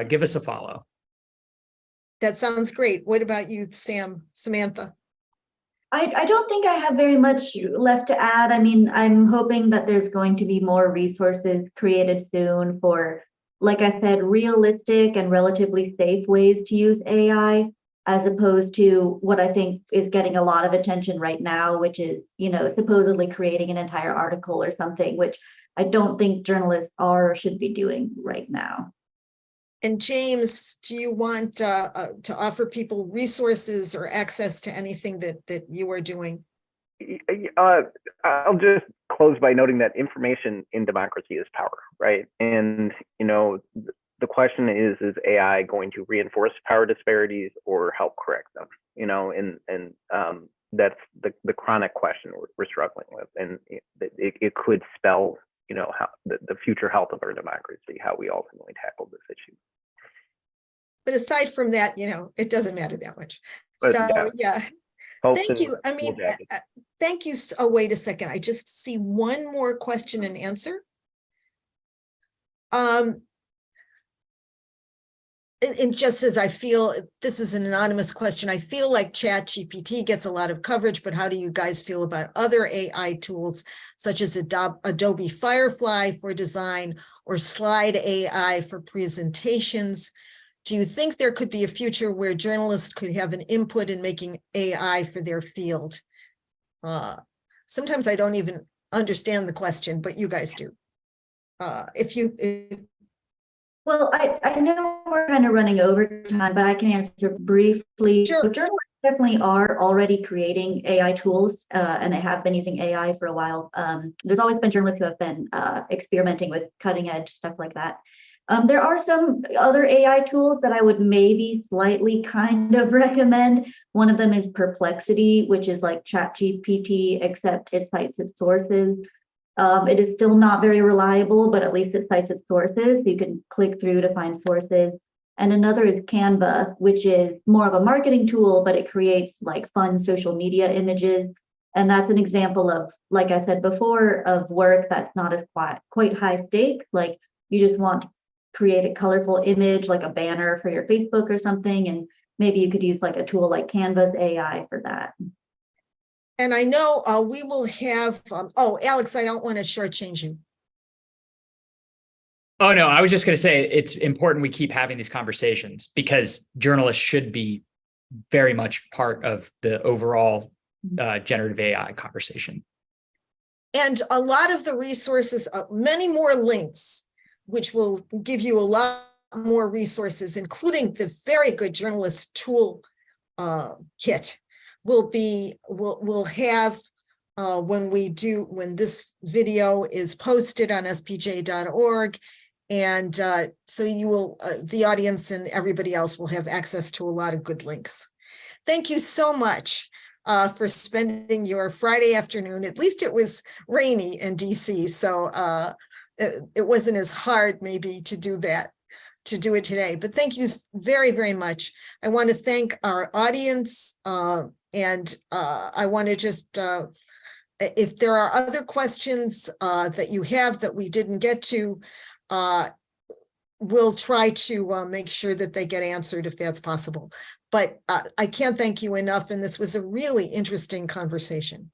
give us a follow. That sounds great. What about you, Samantha? I don't think I have very much left to add. I'm hoping that there's going to be more resources created soon for, like I said, realistic and relatively safe ways to use AI. as opposed to what I think is getting a lot of attention right now, which is, supposedly creating an entire article or something, which I don't think journalists are or should be doing right now. And James, do you want to offer people resources or access to anything that you are doing? I'll just close by noting that information in democracy is power, right? And the question is AI going to reinforce power disparities or help correct them? And that's the chronic question we're struggling with, and it could spell how the future health of our democracy, how we ultimately tackle this issue. But aside from that, it doesn't matter that much. But so yeah. Thank you. I mean, thank you. Oh, wait a second. I just see one more question and answer. And just as I feel, this is an anonymous question, I feel like ChatGPT gets a lot of coverage, but how do you guys feel about other AI tools, such as Adobe Firefly for design or Slide AI for presentations? Do you think there could be a future where journalists could have an input in making AI for their field? Sometimes I don't even understand the question, but you guys do. Well, I know we're kind of running over time, but I can answer briefly. Sure. So journalists definitely are already creating AI tools, and they have been using AI for a while. There's always been journalists who have been experimenting with cutting edge stuff like that. There are some other AI tools that I would maybe slightly kind of recommend. One of them is Perplexity, which is like ChatGPT, except it cites its sources. It is still not very reliable, but at least it cites its sources. You can click through to find sources. And another is Canva, which is more of a marketing tool, but it creates like fun social media images. And that's an example of, like I said before, of work that's not as quite high stakes. Like you just want to create a colorful image, like a banner for your Facebook or something. And maybe you could use like a tool like Canva's AI for that. And I know we will have, Alex, I don't want to shortchange you. Oh, no, I was just going to say it's important we keep having these conversations because journalists should be very much part of the overall generative AI conversation. And a lot of the resources, many more links, which will give you a lot more resources, including the very good journalist tool kit. We'll have when this video is posted on spj.org, and so you will the audience and everybody else will have access to a lot of good links. Thank you so much for spending your Friday afternoon. At least it was rainy in DC, so it wasn't as hard maybe to do it today, but thank you very, very much. I want to thank our audience. And I want to just, if there are other questions that you have that we didn't get to, we'll try to make sure that they get answered if that's possible. But I can't thank you enough, and this was a really interesting conversation.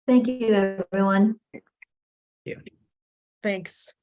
Thank you, everyone. Yeah. Thanks.